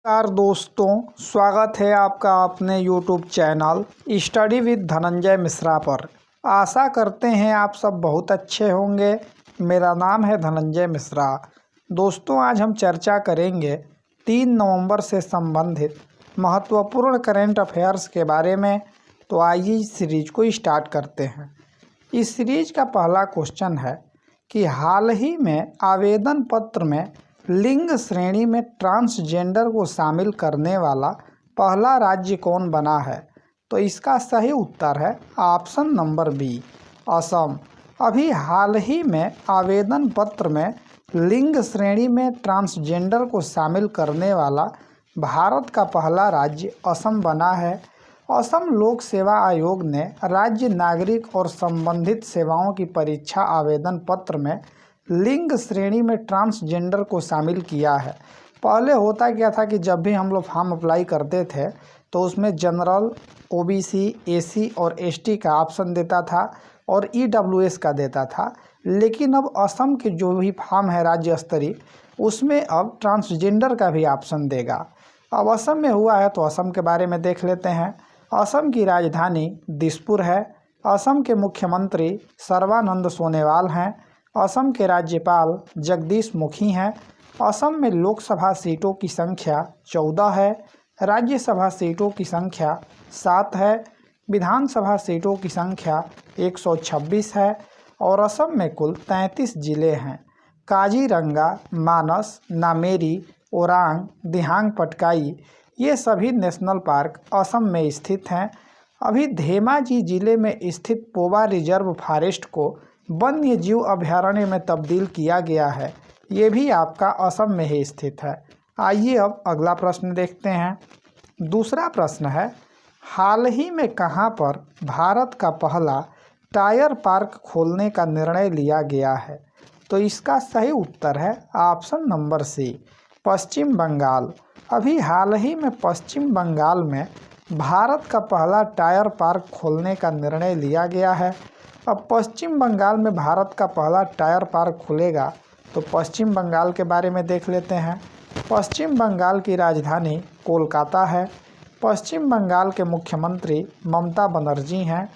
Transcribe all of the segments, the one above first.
नमस्कार दोस्तों, स्वागत है आपका अपने YouTube channel study with Dhananjay Mishra पर। आशा करते हैं आप सब बहुत अच्छे होंगे। मेरा नाम है धनंजय मिश्रा। दोस्तों, आज हम चर्चा करेंगे 3 नवंबर से संबंधित महत्वपूर्ण करंट अफेयर्स के बारे में। तो आइए इस सीरीज को स्टार्ट करते हैं। इस सीरीज का पहला क्वेश्चन है कि हाल ही में आवेदन पत्र में लिंग श्रेणी में ट्रांसजेंडर को शामिल करने वाला पहला राज्य कौन बना है? तो इसका सही उत्तर है ऑप्शन नंबर बी, असम। अभी हाल ही में आवेदन पत्र में लिंग श्रेणी में ट्रांसजेंडर को शामिल करने वाला भारत का पहला राज्य असम बना है। असम लोक सेवा आयोग ने राज्य नागरिक और संबंधित सेवाओं की परीक्षा आवेदन पत्र में लिंग श्रेणी में ट्रांसजेंडर को शामिल किया है। पहले होता क्या था कि जब भी हम लोग फॉर्म अप्लाई करते थे तो उसमें जनरल, ओबीसी, एसी और एसटी का ऑप्शन देता था और ईडब्ल्यूएस का देता था। लेकिन अब असम के जो भी फॉर्म है राज्य स्तरीय, उसमें अब ट्रांसजेंडर का भी ऑप्शन देगा। अब असम में हुआ है तो असम के बारे में देख लेते हैं। असम की राजधानी दिसपुर है। असम के मुख्यमंत्री सर्बानंद सोनोवाल हैं। असम के राज्यपाल जगदीश मुखी हैं। असम में लोकसभा सीटों की संख्या 14 है। राज्यसभा सीटों की संख्या 7 है। विधानसभा सीटों की संख्या 126 है और असम में कुल 33 जिले हैं। काजीरंगा, मानस, नामेरी, ओरांग, दिहांग पटकाई ये सभी नेशनल पार्क असम में स्थित हैं। अभी धेमाजी जिले में स्थित पोवा रिजर्व फॉरेस्ट को वन्य जीव अभयारण्य में तब्दील किया गया है। ये भी आपका असम में ही स्थित है। आइए अब अगला प्रश्न देखते हैं। दूसरा प्रश्न है, हाल ही में कहां पर भारत का पहला टायर पार्क खोलने का निर्णय लिया गया है? तो इसका सही उत्तर है ऑप्शन नंबर सी, पश्चिम बंगाल। अभी हाल ही में पश्चिम बंगाल में भारत का पहला टायर पार्क खोलने का निर्णय लिया गया है। अब पश्चिम बंगाल में भारत का पहला टायर पार्क खुलेगा तो पश्चिम बंगाल के बारे में देख लेते हैं। पश्चिम बंगाल की राजधानी कोलकाता है। पश्चिम बंगाल के मुख्यमंत्री ममता बनर्जी हैं।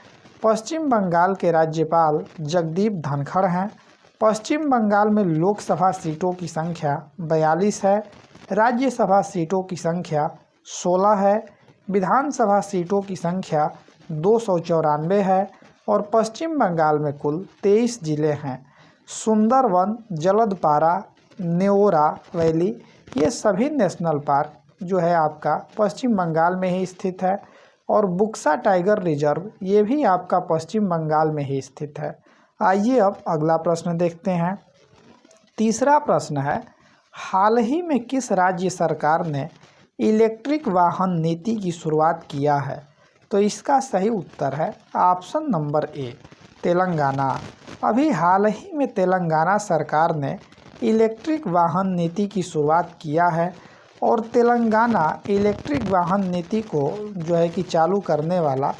पश्चिम बंगाल के राज्यपाल जगदीप धनखड़ हैं। पश्चिम बंगाल में लोकसभा सीटों की संख्या 42 है। राज्यसभा सीटों की संख्या 16 है। विधानसभा सीटों की संख्या 294 है और पश्चिम बंगाल में कुल 23 जिले हैं। सुंदरवन, जलदपारा, नेओरा वैली ये सभी नेशनल पार्क जो है आपका पश्चिम बंगाल में ही स्थित है और बुक्सा टाइगर रिजर्व ये भी आपका पश्चिम बंगाल में ही स्थित है। आइए अब अगला प्रश्न देखते हैं। तीसरा प्रश्न है, हाल ही में किस राज्य सरकार ने इलेक्ट्रिक वाहन नीति की शुरुआत किया है? तो इसका सही उत्तर है ऑप्शन नंबर ए, तेलंगाना। अभी हाल ही में तेलंगाना सरकार ने इलेक्ट्रिक वाहन नीति की शुरुआत किया है और तेलंगाना इलेक्ट्रिक वाहन नीति को जो है कि चालू करने वाला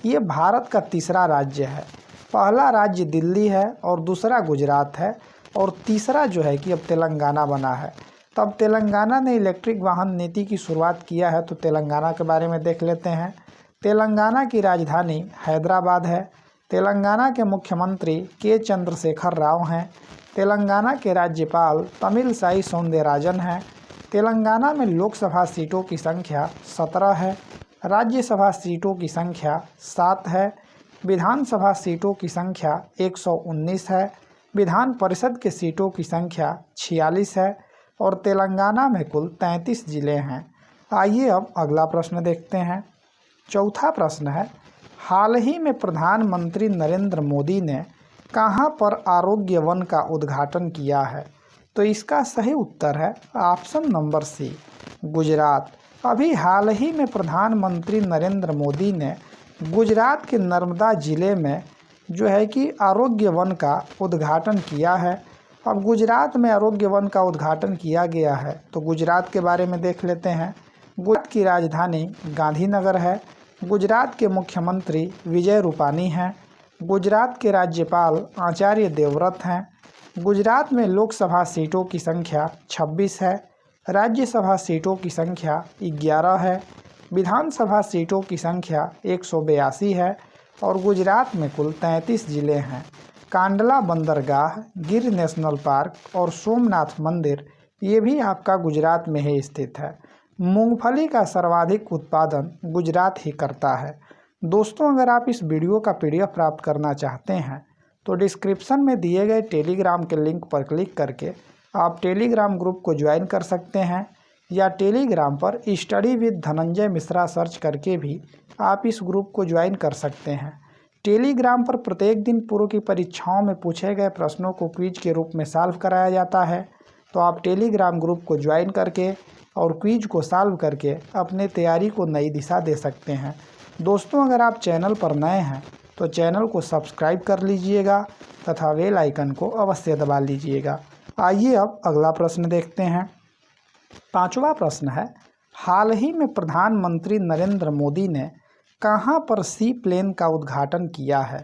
ये भारत का तीसरा राज्य है। पहला राज्य दिल्ली है और दूसरा गुजरात है और तीसरा जो है कि अब तेलंगाना बना है। तब तेलंगाना ने इलेक्ट्रिक वाहन नीति की शुरुआत किया है तो तेलंगाना के बारे में देख लेते हैं। तेलंगाना की राजधानी हैदराबाद है। तेलंगाना के मुख्यमंत्री के चंद्रशेखर राव हैं। तेलंगाना के राज्यपाल तमिलसाई सौंदरराजन हैं। तेलंगाना में लोकसभा सीटों की संख्या 17 है। राज्यसभा सीटों की संख्या 7 है। विधानसभा सीटों की संख्या 119 है। विधान परिषद के सीटों की संख्या 46 है और तेलंगाना में कुल 33 जिले हैं। आइए अब अगला प्रश्न देखते हैं। चौथा प्रश्न है, हाल ही में प्रधानमंत्री नरेंद्र मोदी ने कहां पर आरोग्य वन का उद्घाटन किया है? तो इसका सही उत्तर है ऑप्शन नंबर सी, गुजरात। अभी हाल ही में प्रधानमंत्री नरेंद्र मोदी ने गुजरात के नर्मदा जिले में जो है कि आरोग्य वन का उद्घाटन किया है। अब गुजरात में आरोग्य वन का उद्घाटन किया गया है तो गुजरात के बारे में देख लेते हैं। गुजरात की राजधानी गांधीनगर है। गुजरात के मुख्यमंत्री विजय रूपानी हैं। गुजरात के राज्यपाल आचार्य देवव्रत हैं। गुजरात में लोकसभा सीटों की संख्या 26 है। राज्यसभा सीटों की संख्या 11 है। विधानसभा सीटों की संख्या 182 है और गुजरात में कुल 33 जिले हैं। कांडला बंदरगाह, गिर नेशनल पार्क और सोमनाथ मंदिर ये भी आपका गुजरात में ही स्थित है। मूंगफली का सर्वाधिक उत्पादन गुजरात ही करता है। दोस्तों, अगर आप इस वीडियो का PDF प्राप्त करना चाहते हैं तो डिस्क्रिप्शन में दिए गए टेलीग्राम के लिंक पर क्लिक करके आप टेलीग्राम ग्रुप को ज्वाइन कर सकते हैं, या टेलीग्राम पर study with Dhananjay Mishra search करके भी आप इस ग्रुप को ज्वाइन कर सकते हैं। टेलीग्राम पर प्रत्येक दिन पूर्व की परीक्षाओं में पूछे गए प्रश्नों को क्विज के रूप में सॉल्व कराया जाता है, तो आप टेलीग्राम ग्रुप को ज्वाइन करके और क्विज को सॉल्व करके अपने तैयारी को नई दिशा दे सकते हैं। दोस्तों, अगर आप चैनल पर नए हैं तो चैनल को सब्सक्राइब कर लीजिएगा तथा बेल आइकन को अवश्य दबा लीजिएगा। आइए अब अगला प्रश्न देखते हैं। 5वां प्रश्न है, हाल ही में प्रधानमंत्री नरेंद्र मोदी ने कहां पर सी प्लेन का उद्घाटन किया है?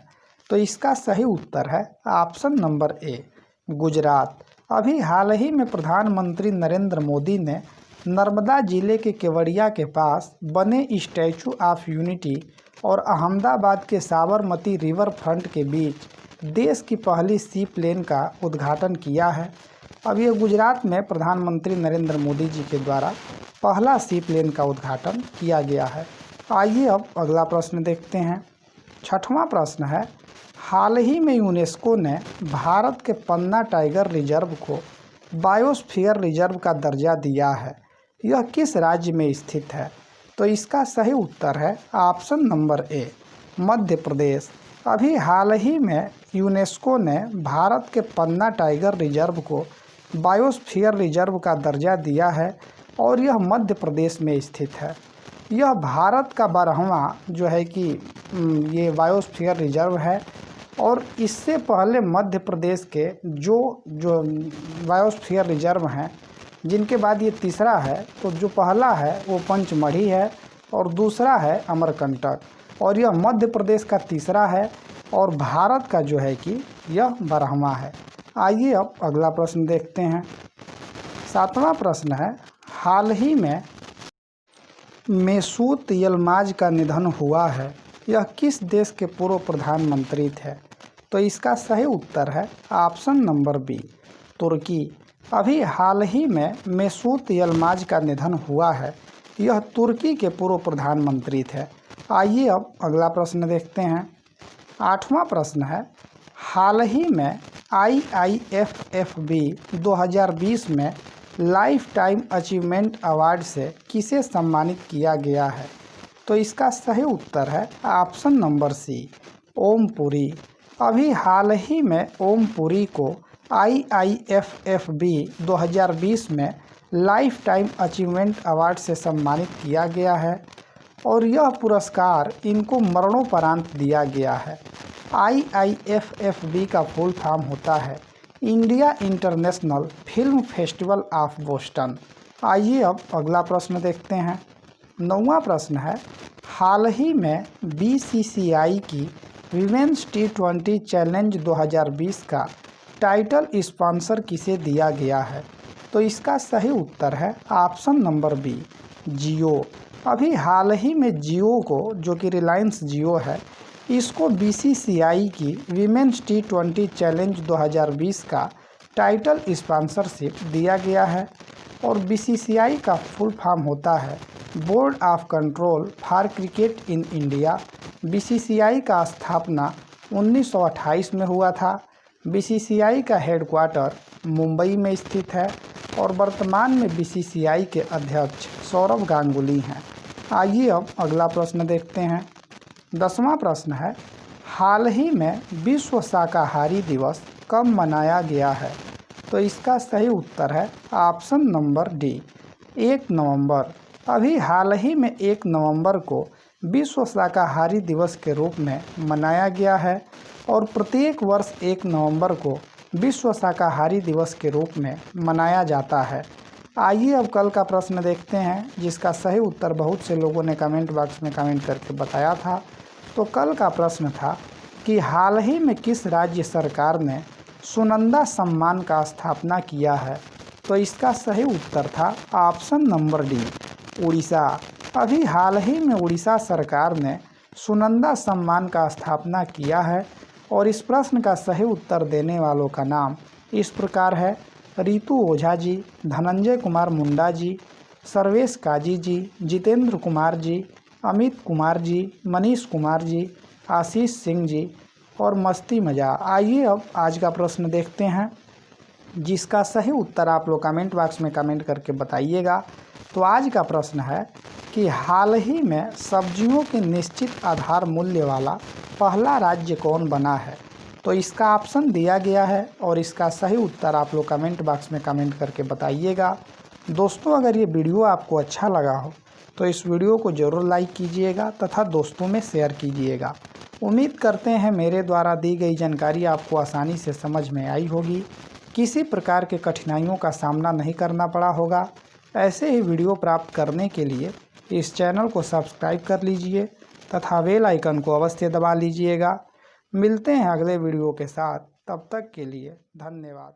तो इसका सही उत्तर है ऑप्शन नंबर ए, गुजरात। अभी हाल ही में प्रधानमंत्री नरेंद्र मोदी ने नर्मदा जिले के केवड़िया के पास बने स्टैचू ऑफ यूनिटी और अहमदाबाद के साबरमती रिवर फ्रंट के बीच देश की पहली सी प्लेन का उद्घाटन किया है। अब ये गुजरात में प्रधानमंत्री नरेंद्र मोदी जी के द्वारा पहला सी प्लेन का उद्घाटन किया गया है। आइए अब अगला प्रश्न देखते हैं। 6वां प्रश्न है, हाल ही में यूनेस्को ने भारत के पन्ना टाइगर रिजर्व को बायोस्फीयर रिजर्व का दर्जा दिया है। यह किस राज्य में स्थित है? तो इसका सही उत्तर है option number A, Madhya Pradesh. अभी हाल ही में यूनेस्को ने भारत के पन्ना टाइगर रिजर्व को बायोस्फीयर रिजर्व का दर्जा दिया है और यह मध्य प्रदेश में स्थित है। यह भारत का 12वां जो है कि ये बायोस्फीयर रिजर्व है और इससे पहले मध्य प्रदेश के जो बायोस्फीयर रिजर्व हैं, जिनके बाद ये तीसरा है, तो जो पहला है वो पंचमढ़ी है और दूसरा है अमरकंटक, और यह मध्य प्रदेश का तीसरा है और भारत का जो है कि यह 12वां है। आइए अब अगला प्रश्न देखते हैं। 7वां प्रश्न है, हाल ही में मेसूत यल्माज का निधन हुआ है। यह किस देश के पूर्व प्रधानमंत्री थे? तो इसका सही उत्तर है ऑप्शन नंबर बी, तुर्की। अभी हाल ही में मेसूत यल्माज का निधन हुआ है। यह तुर्की के पूर्व प्रधानमंत्री थे। आइए अब अगला प्रश्न देखते हैं। 8वां प्रश्न है, हाल ही में IIFFB 2020 में लाइफ टाइम अचीवमेंट अवार्ड से किसे सम्मानित किया गया है? तो इसका सही उत्तर है option number C, Om Puri. अभी हाल ही में ओम पुरी को IIFFB 2020 में लाइफ टाइम अचीवमेंट अवार्ड से सम्मानित किया गया है और यह पुरस्कार इनको मरणोपरांत दिया गया है। IIFFB का फुल फॉर्म होता है India international film festival of Boston. आइए अब अगला प्रश्न देखते हैं। 9वां प्रश्न है, हाल ही में BCCI की विमेंस T20 चैलेंज 2020 का टाइटल स्पॉन्सर किसे दिया गया है? तो इसका सही उत्तर है ऑप्शन नंबर बी, जियो। अभी हाल ही में जियो को, जो कि रिलायंस जियो है, इसको BCCI की विमेंस T20 चैलेंज 2020 का टाइटल स्पॉन्सरशिप दिया गया है और BCCI का फुल फॉर्म होता है board of control for cricket in India. BCCI का स्थापना 1928 में हुआ था। BCCI का हेडक्वार्टर मुंबई में स्थित है और वर्तमान में BCCI के अध्यक्ष सौरव गांगुली हैं। आइए अब अगला प्रश्न देखते हैं। 10वां प्रश्न है, हाल ही में विश्व शाकाहारी दिवस कब मनाया गया है? तो इसका सही उत्तर है ऑप्शन नंबर डी, 1 नवंबर। अभी हाल ही में 1 नवंबर को विश्व शाकाहारी दिवस के रूप में मनाया गया है और प्रत्येक वर्ष 1 नवंबर को विश्व शाकाहारी दिवस के रूप में मनाया जाता है। आइए अब कल का प्रश्न देखते हैं, जिसका सही उत्तर बहुत से लोगों ने कमेंट बॉक्स में कमेंट करके बताया था। तो कल का प्रश्न था कि हाल ही में किस राज्य सरकार ने सुनंदा सम्मान का स्थापना किया है? तो इसका सही उत्तर था ऑप्शन नंबर डी, उड़ीसा। अभी हाल ही में उड़ीसा सरकार ने सुनंदा सम्मान का स्थापना किया है और इस प्रश्न का सही उत्तर देने वालों का नाम इस प्रकार है: रितु ओझा जी, धनंजय कुमार मुंडा जी, सर्वेश काजी जी, जितेंद्र कुमार जी, अमित कुमार जी, मनीष कुमार जी, आशीष सिंह जी और मस्ती मजा। आइए अब आज का प्रश्न देखते हैं, जिसका सही उत्तर आप लोग कमेंट बॉक्स में कमेंट करके बताइएगा। तो आज का प्रश्न है कि हाल ही में सब्जियों के निश्चित आधार मूल्य वाला पहला राज्य कौन बना है? तो इसका ऑप्शन दिया गया है और इसका सही उत्तर आप लोग कमेंट बॉक्स में कमेंट करके बताइएगा। दोस्तों, अगर ये वीडियो आपको अच्छा लगा हो तो इस वीडियो को ज़रूर लाइक कीजिएगा तथा दोस्तों में शेयर कीजिएगा। उम्मीद करते हैं मेरे द्वारा दी गई जानकारी आपको आसानी से समझ में आई होगी, किसी प्रकार के कठिनाइयों का सामना नहीं करना पड़ा होगा। ऐसे ही वीडियो प्राप्त करने के लिए इस चैनल को सब्सक्राइब कर लीजिए तथा बेल आइकन को अवश्य दबा लीजिएगा। मिलते हैं अगले वीडियो के साथ, तब तक के लिए धन्यवाद।